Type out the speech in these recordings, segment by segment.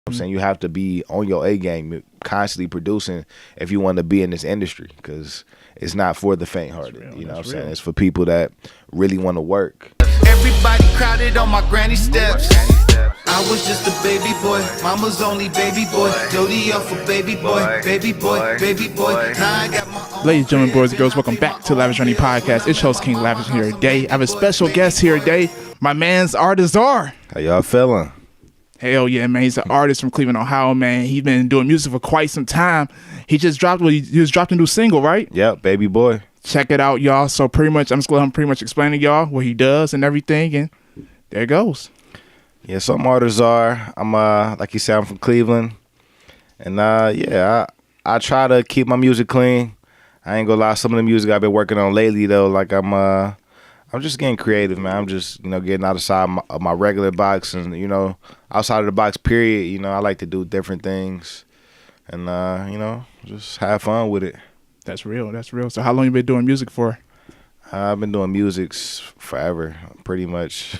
I'm saying you have to be on your A game, constantly producing if you want to be in this industry, because it's not for the faint-hearted. You know what I'm saying? It's for people that really want to work. Everybody crowded on my granny steps. I was just a baby boy, mama's only baby boy. Jody off a baby boy, baby boy, baby boy. Now I got my own. Ladies, gentlemen, boys and girls, welcome back to Lavish Podcast. It's your host King Lavish here today. I have a special guest here today. My man's artist Czar. How y'all feeling? Hell yeah, man. He's an artist from Cleveland, Ohio, man. He's been doing music for quite some time. He just dropped he just dropped a new single, right? Yep, baby boy. Check it out, y'all. So pretty much, I'm just going to pretty much explain to y'all what he does and everything, and there it goes. Yeah, so I'm artist Czar. I'm like you said, I'm from Cleveland, and yeah, I try to keep my music clean. I ain't gonna lie, some of the music I've been working on lately though, like I'm just getting creative, man. I'm just getting outside of my regular box, and outside of the box period. I like to do different things, and just have fun with it. That's real. That's real. So how long you been doing music for? I've been doing music forever, pretty much.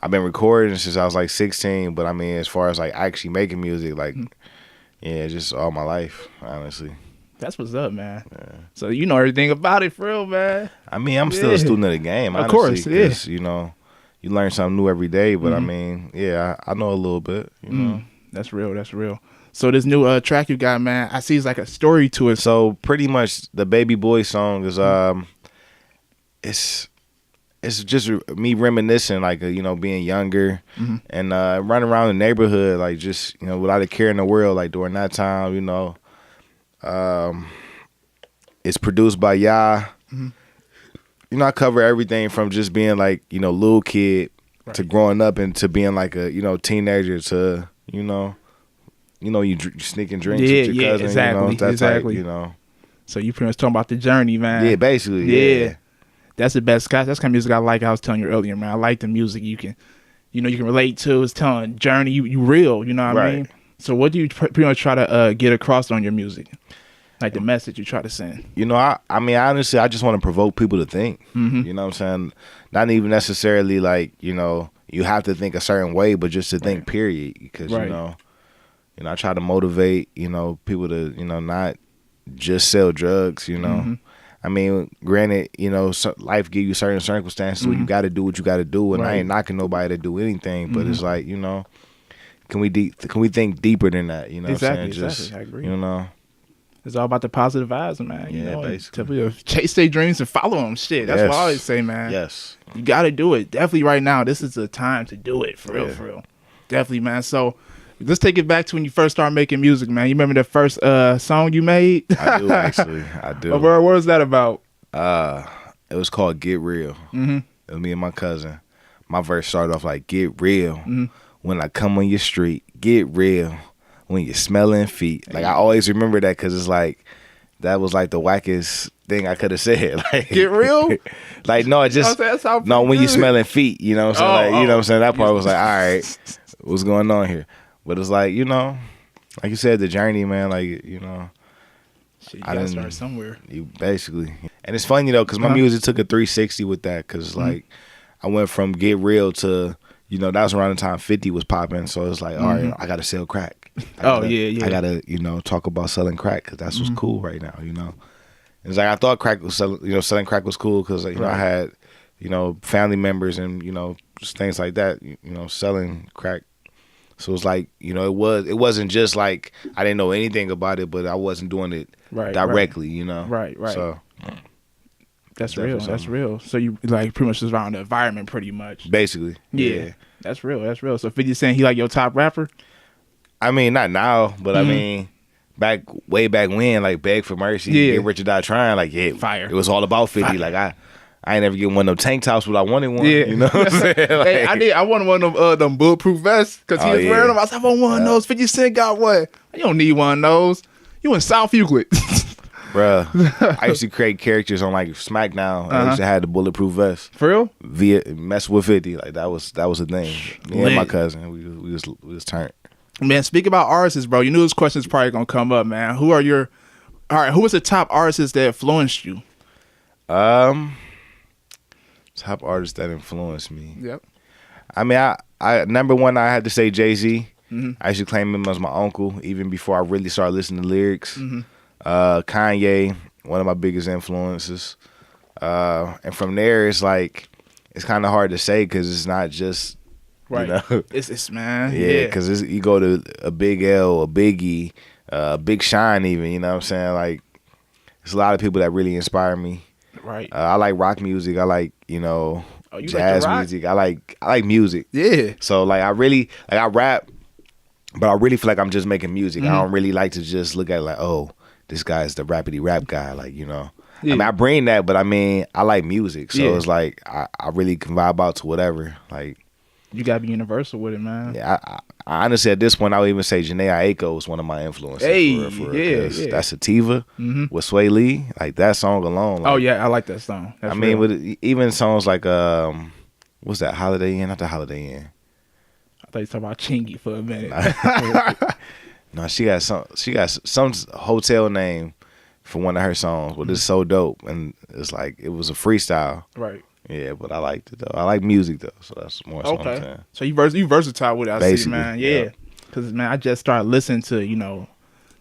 I've been recording since I was like 16, but I mean, as far as like actually making music, like, yeah, just all my life, honestly. That's what's up, man. Yeah. So you know everything about it, for real, man. I mean, I'm still a student of the game, honestly. Of course, yeah. You learn something new every day, but I mean, yeah, I know a little bit, That's real, that's real. So this new track you got, man, I see it's like a story to it. So pretty much the Baby Boy song is, it's just me reminiscing, like, being younger and running around the neighborhood, like, just, without a care in the world, like, during that time, It's produced by Ya. I cover everything from just being, like, little kid to growing up and to being, like, a, teenager to, you sneaking drinks with your cousin, exactly. Type, So you pretty much talking about the journey, man. Yeah, basically, yeah. That's the best, guys. That's the kind of music I like. I was telling you earlier, man. I like the music you can relate to. It's telling journey. You real. You know what I mean? So what do you pretty much try to get across on your music? Like the message you try to send. I mean, honestly, I just want to provoke people to think. You know what I'm saying? Not even necessarily like, you have to think a certain way, but just to think, period. Because, I try to motivate, people to, not just sell drugs, I mean, granted, life give you certain circumstances where you got to do what you got to do, and I ain't knocking nobody to do anything, but it's like, can we think deeper than that? You know exactly, what I'm saying? Exactly. I agree. It's all about the positive vibes, man. Yeah, basically. Tell people to chase their dreams and follow them. Shit, that's what I always say, man. Yes. You got to do it. Definitely right now, this is the time to do it, for real. Definitely, man. So let's take it back to when you first started making music, man. You remember the first song you made? I do, actually. I do. What was that about? It was called Get Real. It was me and my cousin. My verse started off like, get real. When I come on your street, get real. When you're smelling feet. Like, I always remember that because it's like, that was like the wackest thing I could have said. Like, get real? Like, no, it just, no, when you smelling feet, you know what I'm saying? You know what I'm saying? That part was like, all right, what's going on here? But it's like, like you said, the journey, man, like, Shit, you gotta start somewhere. You basically. And it's funny, though, because my music took a 360 with that, because, like, I went from Get Real to, that was around the time 50 was popping, so it's like, all right, I got to sell crack. I got to, talk about selling crack, because that's what's cool right now, It's like, I thought crack was selling crack was cool, because, like, I had, family members and, just things like that, selling crack. So it's like, it wasn't just like I didn't know anything about it, but I wasn't doing it directly, Right. So that's real. That's real. So you like pretty much just around the environment, pretty much. Basically. Yeah. That's real. That's real. So 50 saying he like your top rapper? I mean, not now, but I mean, way back when, like Beg for Mercy, Get Rich or Die Trying, like fire. It was all about 50. Like I ain't never get one of them tank tops, but I wanted one. Yeah. You know what I'm saying? Like, I wanted one of them bulletproof vests because he was wearing them. I said, I want one of those. 50 Cent got one. You don't need one of those. You in South Euclid. Bruh, I used to create characters on like SmackDown. I used to have the bulletproof vest. For real? Via mess with 50. Like that was a thing. Me and my cousin, we was turned. Man, speak about artists, bro. You knew this question's probably gonna come up, man. Who was the top artists that influenced you? Top artists that influenced me. Yep. I mean, I number one, I had to say Jay-Z. I used to claim him as my uncle even before I really started listening to lyrics. Kanye, one of my biggest influences. And from there, it's like, it's kind of hard to say because it's not just, right. You know? It's man. Yeah, because you go to a Big L, a Biggie, Big Sean even, you know what I'm saying? Like, there's a lot of people that really inspire me. Right. I like rock music. I like, jazz like music. I like music. Yeah. So like I rap, but I really feel like I'm just making music. I don't really like to just look at it like, oh, this guy's the rappity rap guy. Like, Yeah. I mean, I bring that, but I mean, I like music. So it's like I really can vibe out to whatever. Like, you gotta be universal with it, man. Yeah, I honestly at this point I would even say Jhené Aiko is one of my influences. Hey, for real, yeah. That Sativa with Sway Lee, like that song alone. Like, oh yeah, I like that song. That's mean, real. with even songs like what's that, Holiday Inn? Not the Holiday Inn. I thought you were talking about Chingy for a minute. No, she got some hotel name for one of her songs, but it's so dope, and it's like it was a freestyle. Right. Yeah, but I liked it though. I like music though, so that's more. So I'm saying. So you versatile with it, I Basically, see, man. Yeah, because man, I just started listening to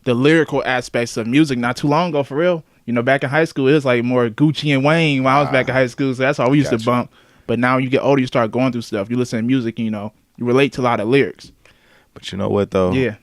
the lyrical aspects of music not too long ago, for real. Back in high school, it was like more Gucci and Wayne when I was back in high school, so that's all we used to bump. But now you get older, you start going through stuff. You listen to music, and, you relate to a lot of lyrics. But you know what though? Yeah.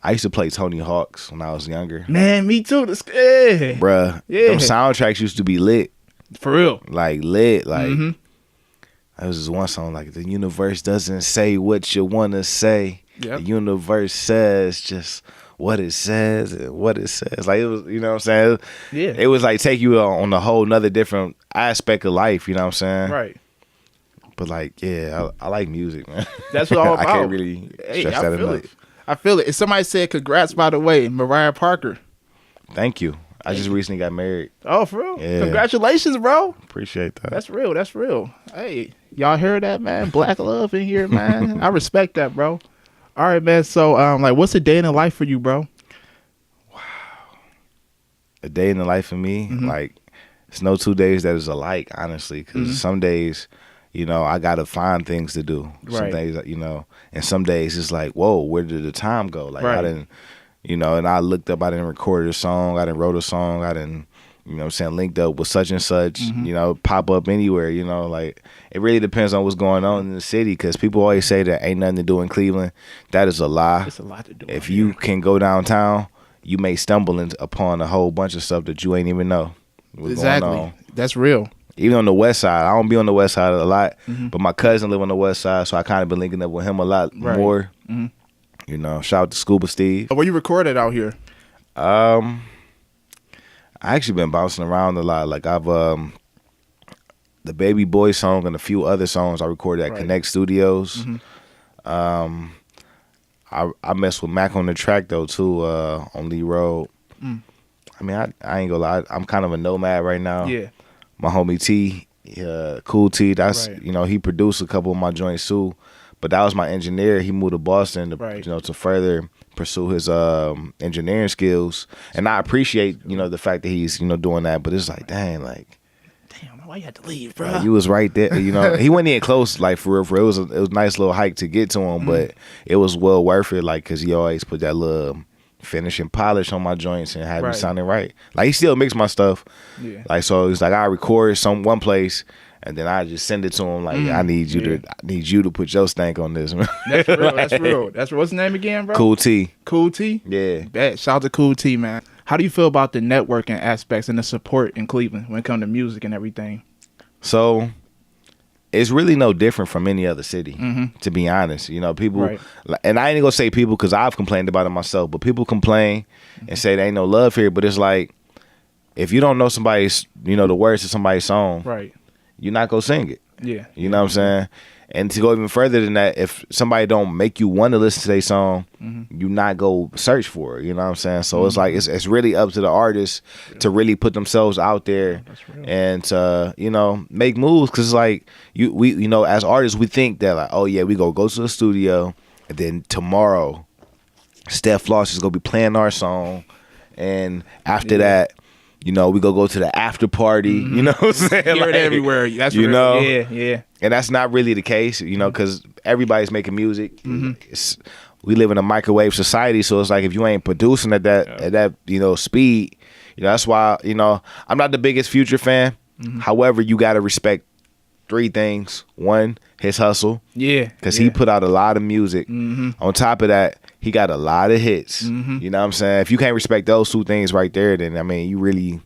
I used to play Tony Hawk's when I was younger. Man, me too. Bruh. Yeah. Them soundtracks used to be lit. For real. Like lit. Like there was this one song like, the universe doesn't say what you want to say. Yep. The universe says just what it says and what it says. Like it was, you know what I'm saying? Yeah. It was like take you on a whole nother different aspect of life, you know what I'm saying? Right. But like, yeah, I like music, man. That's what all about. I can't really stress that enough. I feel it. If somebody said congrats, by the way, Mariah Parker. Thank you. I just recently got married. Oh, for real? Yeah. Congratulations, bro. Appreciate that. That's real. That's real. Hey, y'all hear that, man? Black love in here, man. I respect that, bro. All right, man. So, what's a day in the life for you, bro? Wow. A day in the life for me? Like, it's no 2 days that is alike, honestly. Because some days, I got to find things to do. Some days, and some days it's like, whoa, where did the time go? Like, I didn't, and I looked up, I didn't record a song, I didn't wrote a song, I didn't, linked up with such and such, pop up anywhere, like, it really depends on what's going on in the city, because people always say that ain't nothing to do in Cleveland. That is a lie. It's a lot to do. If you can go downtown, you may stumble upon a whole bunch of stuff that you ain't even know what's going on. That's real. Even on the west side, I don't be on the west side a lot, but my cousin live on the west side, so I kind of been linking up with him a lot more. Shout out to Scuba Steve. Where you recorded out here? I actually been bouncing around a lot. Like I've the Baby Boy song and a few other songs I recorded at Connect Studios. I messed with Mac on the track though too, on Lee Road. I mean, I ain't gonna lie, I'm kind of a nomad right now. Yeah. My homie T, Cool T, that's he produced a couple of my joints too. But that was my engineer. He moved to Boston to to further pursue his engineering skills. And I appreciate, the fact that he's, doing that. But it's like, dang, like, damn, why you had to leave, bro? You was right there. He wasn't even close, like, for real. It was a nice little hike to get to him, but it was well worth it, like, because he always put that little finishing polish on my joints and had me sounding right. Like, he still mixed my stuff. Yeah. Like, so it's like I record one place, and then I just send it to him like, I need you to put your stank on this, man. That's real. That's real. That's real. What's the name again, bro? Cool T. Cool T? Yeah. Shout out to Cool T, man. How do you feel about the networking aspects and the support in Cleveland when it comes to music and everything? So, it's really no different from any other city, to be honest. People, and I ain't gonna say people because I've complained about it myself, but people complain and say there ain't no love here, but it's like, if you don't know somebody's, the words to somebody's song, you're not gonna sing it. Yeah. You know what I'm saying? And to go even further than that, if somebody don't make you want to listen to their song, you not go search for it. You know what I'm saying? So it's like it's really up to the artist to really put themselves out there and to make moves. Because it's like we as artists we think that like, oh yeah, we go to the studio and then tomorrow Steph Floss is gonna be playing our song, and after that, we go to the after party. You know what I'm saying? Hear it everywhere. That's real. Yeah. And that's not really the case, because everybody's making music. we live in a microwave society, so it's like if you ain't producing at that speed, that's why I'm not the biggest Future fan. However, you got to respect 3 things. 1, his hustle, because he put out a lot of music. On top of that, he got a lot of hits. You know what I'm saying? If you can't respect those 2 things right there, then I mean, you really,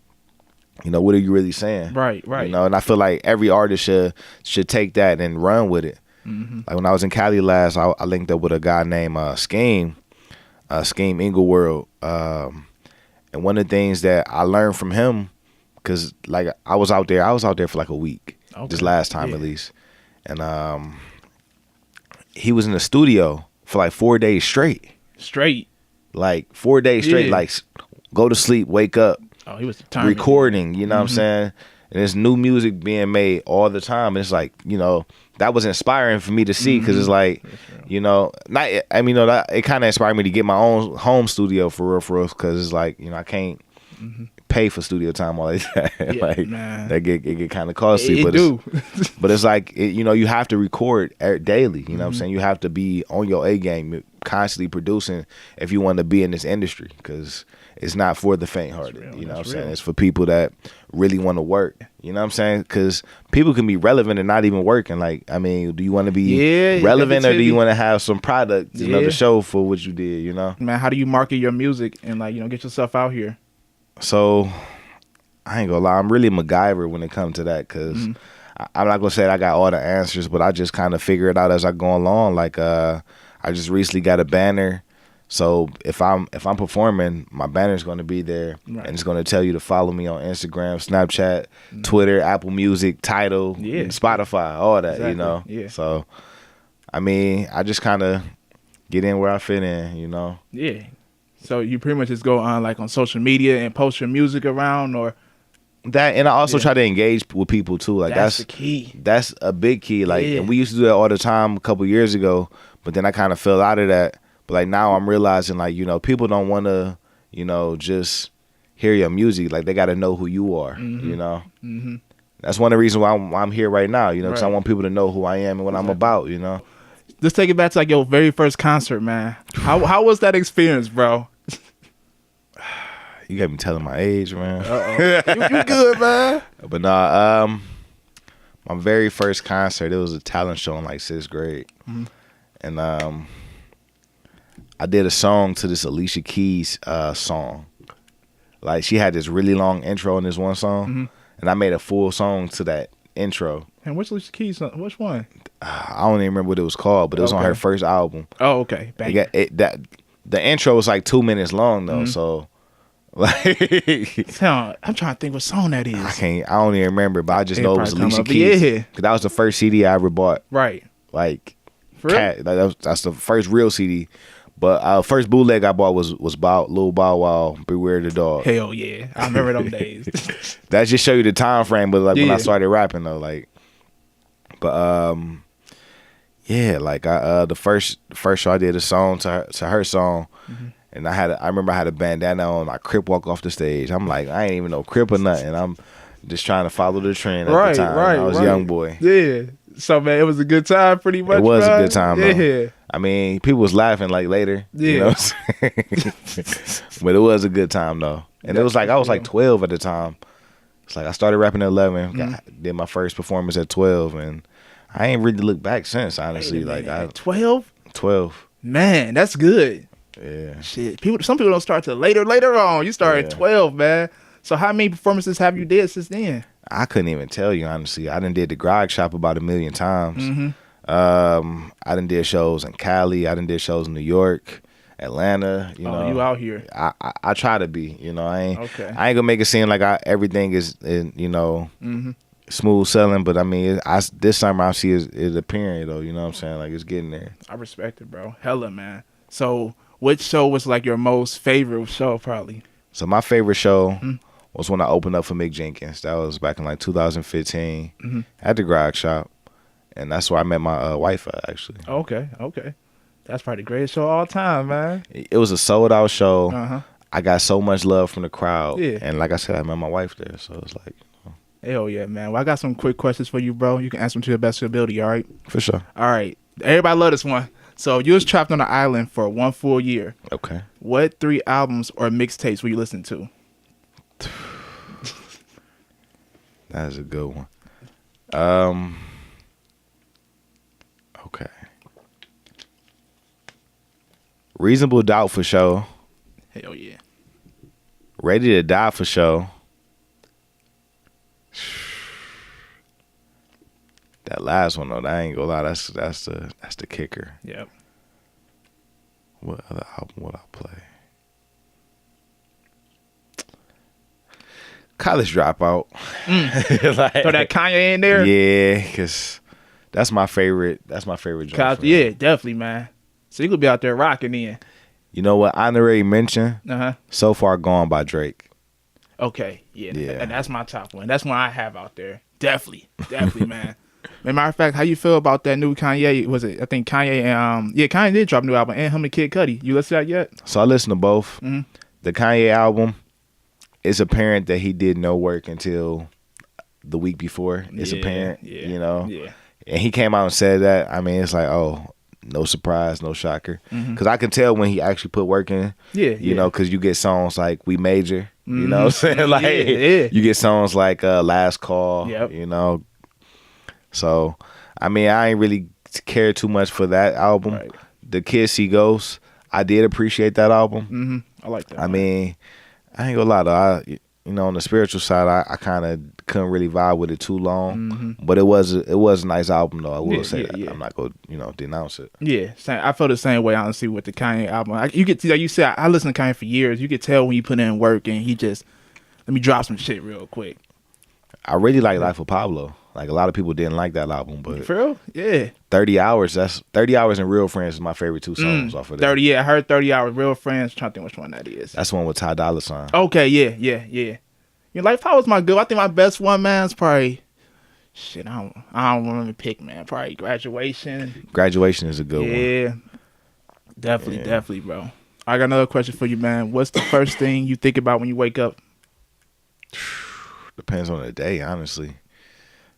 what are you really saying? Right. And I feel like every artist should take that and run with it. Like when I was in Cali last, I linked up with a guy named Scheme Ingleworld, and one of the things that I learned from him, because like I was out there for like a week, this last time at least, and he was in the studio for like 4 days straight, like 4 days straight, like go to sleep, wake up, he was recording, you know what I'm saying, and there's new music being made all the time, and it's like that was inspiring for me to see, because it's like, it kind of inspired me to get my own home studio for real, because it's like, I can't pay for studio time all that. It get kind of costly. But it's like, you have to record daily. You know what I'm saying? You have to be on your A game, constantly producing if you want to be in this industry, because it's not for the faint-hearted. You know what I'm saying? It's for people that really want to work. You know what I'm saying? Because people can be relevant and not even working. Like, I mean, do you want to be relevant, or do you want to have some product, to show for what you did, Man, how do you market your music and, like, get yourself out here? So, I ain't gonna lie, I'm really MacGyver when it comes to that, because I'm not gonna say that I got all the answers, but I just kind of figure it out as I go along. Like, I just recently got a banner. So if I'm performing, my banner's going to be there, and it's going to tell you to follow me on Instagram, Snapchat, Twitter, Apple Music, Tidal, Spotify, all that, Yeah. So, I mean, I just kind of get in where I fit in, Yeah. So you pretty much just go on like on social media and post your music around, or that, and I also try to engage with people too. Like that's the key. That's a big key. Like, and we used to do that all the time a couple years ago, but then I kind of fell out of that. But like now I'm realizing, like, people don't want to, just hear your music. Like, they got to know who you are, That's one of the reasons why I'm here right now, because I want people to know who I am and what I'm about, Let's take it back to like your very first concert, man. How was that experience, bro? You got me telling my age, man. You good, man. But nah, my very first concert, it was a talent show in like 6th grade. And I did a song to this Alicia Keys song. Like, she had this really long intro in this one song, and I made a full song to that intro. And which Alicia Keys song? Which one? I don't even remember what it was called, but it was on her first album. Oh, okay. The intro was like 2 minutes long though, so like I'm trying to think what song that is. I don't even remember, but I just know it was Alicia Keys. Yeah, because that was the first CD I ever bought. Right. Like, that's the first real CD. But first bootleg I bought was Lil Bow Wow, Beware the Dog. Hell yeah, I remember them days. That just show you the time frame. But like when I started rapping though, like, but like the first show I did a song to her song, and I remember I had a bandana on. I Crip walk off the stage. I'm like, I ain't even no Crip or nothing. I'm just trying to follow the trend at the time. I was a young boy. Yeah. So man, it was a good time, pretty much. It was a good time, though. I mean, people was laughing like later. You know what I'm saying? But it was a good time though. And it was like I was like 12 at the time. It's like I started rapping at 11, did my first performance at 12, and I ain't really looked back since, honestly. Like, 12? 12. Man, that's good. Yeah. Shit. Some people don't start till later on. You started at 12, man. So how many performances have you did since then? I couldn't even tell you, honestly. I done did the Grog Shop about 1 million times. I done did shows in Cali. I done did shows in New York, Atlanta. You know, you out here. I try to be. I ain't gonna make it seem like everything is smooth selling. But I mean, this summer I see it appearing though. You know what I'm saying? Like, it's getting there. I respect it, bro. Hella, man. So, which show was like your most favorite show, probably? So my favorite show was when I opened up for Mick Jenkins. That was back in like 2015 at the Grog Shop. And that's where I met my wife at, actually. Okay. That's probably the greatest show of all time, man. It was a sold-out show. I got so much love from the crowd. Yeah. And like I said, I met my wife there, so it's like... Hell yeah, man. Well, I got some quick questions for you, bro. You can answer them to the best of your ability, all right? For sure. All right. Everybody love this one. So you was trapped on an island for 1 full year. Okay. What 3 albums or mixtapes were you listening to? That's a good one. Okay. Reasonable Doubt for sure. Hell yeah. Ready to Die for sure. That last one though, I ain't gonna lie, that's the kicker. Yep. What other album would I play? College Dropout. Like, throw that Kanye in there? Yeah, because that's my favorite. That's my favorite joint. Yeah, definitely, man. So you could be out there rocking in. You know what? I already mentioned So Far Gone by Drake. Okay, yeah. And that's my top one. That's one I have out there. Definitely, man. Matter of fact, how you feel about that new Kanye? Was it? I think Kanye Kanye did drop a new album, and him and Kid Cudi. You listened to that yet? So I listened to both. Mm-hmm. The Kanye album, it's apparent that he did no work until the week before. It's apparent, you know. Yeah. And he came out and said that. I mean, it's like, oh, no surprise, no shocker. Because I can tell when he actually put work in. You know, because you get songs like We Major. You know what I'm saying? Like, you get songs like Last Call. Yep. You know. So, I mean, I ain't really care too much for that album. Right. The Kids See Ghosts, I did appreciate that album. Mm-hmm. I like that. I mean, I ain't gonna lie though. You know, on the spiritual side, I kind of couldn't really vibe with it too long. But it was a nice album though. I will say that. I'm not gonna denounce it. Yeah, I felt the same way honestly with the Kanye album. You get you said I listened to Kanye for years. You could tell when he put in work and he just let me drop some shit real quick. I really like Life of Pablo. Like a lot of people didn't like that album, but for real, yeah. 30 Hours. That's 30 Hours and Real Friends is my favorite 2 songs off of that. 30, yeah. I heard 30 Hours, Real Friends. I'm trying to think which one that is. That's the one with Ty Dolla $ign. Okay, yeah. You know, Life Power was my good. I think my best one, man, is probably shit. I don't want to pick, man. Probably Graduation. Graduation is a good one. Yeah, definitely, bro. I got another question for you, man. What's the first thing you think about when you wake up? Depends on the day, honestly.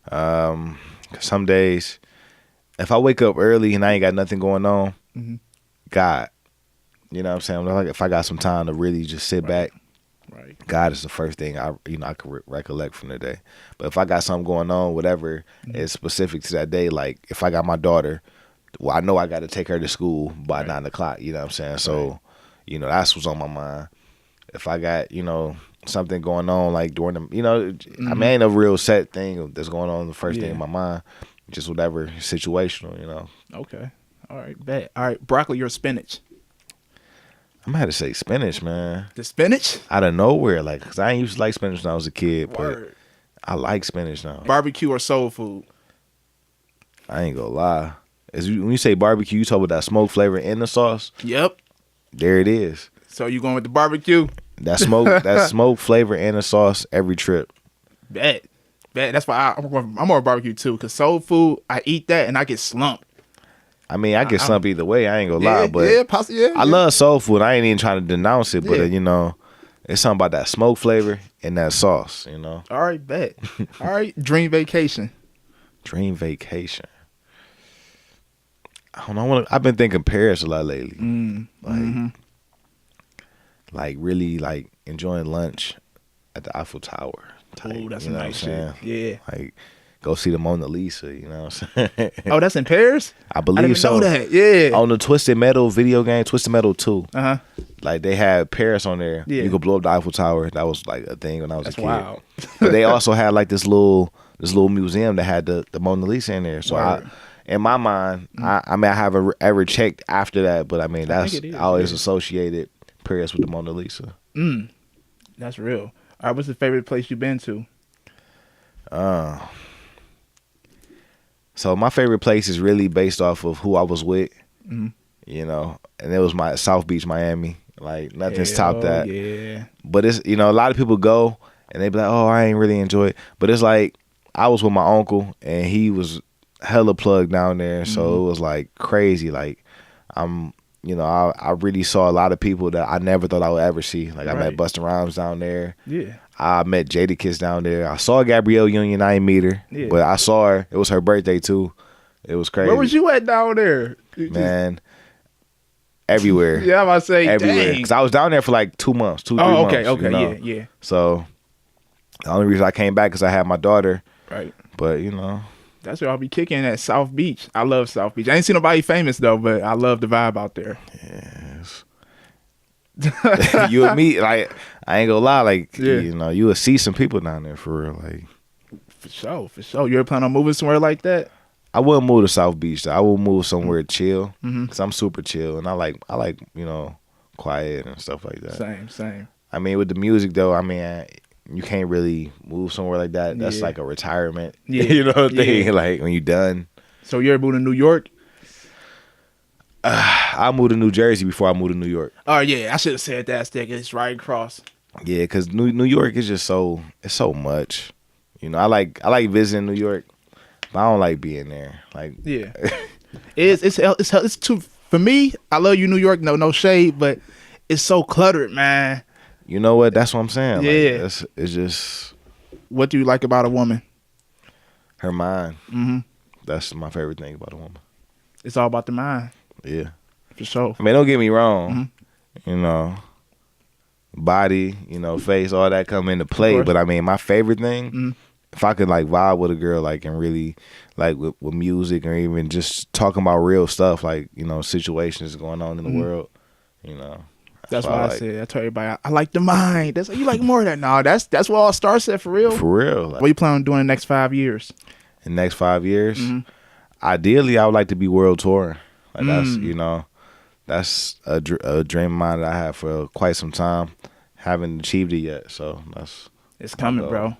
Some days, if I wake up early and I ain't got nothing going on, God, you know what I'm saying? Like if I got some time to really just sit back, God is the first thing I can recollect from the day. But if I got something going on, whatever is specific to that day, like if I got my daughter, well, I know I got to take her to school by 9 o'clock. You know what I'm saying? So, you know, that's what's on my mind. If I got, you know, something going on like during the, you know, I mean, ain't a real set thing that's going on the first thing in my mind. Just whatever situational, you know. Okay. All right, bet. All right, broccoli or spinach? I'm gonna have to say spinach, man. The spinach? Out of nowhere, like, cause I ain't used to like spinach when I was a kid, but I like spinach now. Barbecue or soul food? I ain't gonna lie. When you say barbecue, you talk about that smoke flavor in the sauce. Yep. There it is. So you going with the barbecue? That smoke flavor in the sauce every trip. Bet. That's why I'm more barbecue too. Cause soul food, I eat that and I get slumped. I mean, I get slumped either way. I ain't gonna lie, but I love soul food. I ain't even trying to denounce it, but you know, it's something about that smoke flavor and that sauce. You know. All right, bet. All right, dream vacation. Dream vacation. I don't know. I've been thinking Paris a lot lately. Like really like enjoying lunch at the Eiffel Tower. Oh, that's a nice shit. Yeah. Like go see the Mona Lisa, you know what I'm saying? Oh, that's in Paris? I believe so. I didn't know that. Yeah. On the Twisted Metal video game, Twisted Metal 2. Like they had Paris on there. Yeah. You could blow up the Eiffel Tower. That was like a thing when I was a kid. Wow. But they also had like this little museum that had the Mona Lisa in there. So in my mind, I mean I haven't ever checked after that, but I mean I always associated Paris with the Mona Lisa. That's real. All right, what's the favorite place you've been to? So my favorite place is really based off of who I was with, you know, and it was my South Beach, Miami. Like nothing's topped that. Yeah. But it's, you know, a lot of people go and they be like, oh, I ain't really enjoy it. But it's like I was with my uncle and he was hella plugged down there, so it was like crazy. Like you know, I really saw a lot of people that I never thought I would ever see. Like I met Busta Rhymes down there. Yeah. I met Jadakiss down there. I saw Gabrielle Union. I ain't meet her, but I saw her. It was her birthday too. It was crazy. Where was you at down there? Man, everywhere. Yeah, I'm about to say everywhere. Because I was down there for like 2 months, 2-3 months. Okay, you know? yeah. So the only reason I came back because I had my daughter. Right. But you know, that's where I'll be kicking at South Beach. I love South Beach. I ain't seen nobody famous though, but I love the vibe out there. Yes. You and me, like, I ain't gonna lie, like, you know, you will see some people down there for real, like. For sure. You ever plan on moving somewhere like that? I wouldn't move to South Beach. Though. I will move somewhere chill, because I'm super chill, and I like you know, quiet and stuff like that. Same. I mean, with the music though, I mean, you can't really move somewhere like that. That's like a retirement. Yeah. You know what I mean? Like when you done. So you ever moved to New York? I moved to New Jersey before I moved to New York. Oh yeah, I should have said that. It's right across. Yeah, because New York is just so much. You know, I like visiting New York, but I don't like being there. Like, yeah, it's too. For me, I love you, New York. No shade, but it's so cluttered, man. You know what? That's what I'm saying. Yeah, like, it's just. What do you like about a woman? Her mind. Mm-hmm. That's my favorite thing about a woman. It's all about the mind. Yeah, for sure. I mean, don't get me wrong. You know, body, you know, face, all that come into play. But I mean, my favorite thing, if I could like vibe with a girl, like, and really like with music, or even just talking about real stuff, like, you know, situations going on in the world, you know. That's why I said. I tell everybody I like the mind. That's you like more of that. No, that's what all starts at for real. For real. Like, what you plan on doing in the next 5 years? In the next 5 years, ideally, I would like to be world touring. Like that's, you know, that's a dream of mine that I have for quite some time. Haven't achieved it yet, so it's coming, bro.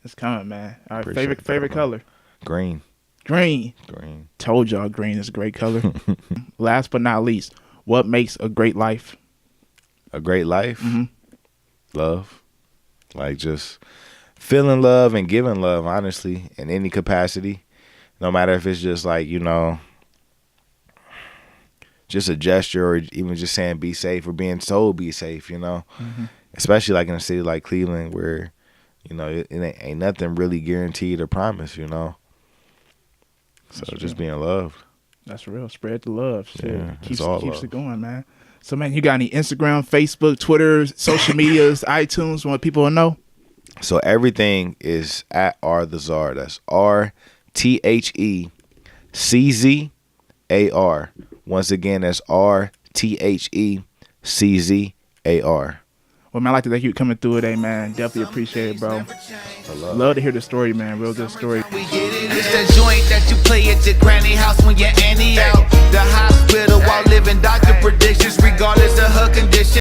It's coming, man. All right, favorite color? Green. Told y'all green is a great color. Last but not least, what makes a great life? A great life? Love. Like just feeling love and giving love, honestly, in any capacity. No matter if it's just like, you know, just a gesture, or even just saying be safe, or being told be safe, you know. Especially like in a city like Cleveland, where, you know, it ain't nothing really guaranteed or promised, you know. So that's just being loved. That's real. Spread the love. Shit. Yeah, keeps love. It going, man. So, man, you got any Instagram, Facebook, Twitter, social medias, iTunes, what people will know? So everything is at R the Czar. That's RTHECZAR. Once again, that's RTHECZAR. Well, man, I'd like to thank you for coming through today, man. Definitely appreciate it, bro. Love to hear the story, man. Real good story. It's that joint that you play at your granny house when your Annie out. The hospital while living doctor predictions, regardless of her condition.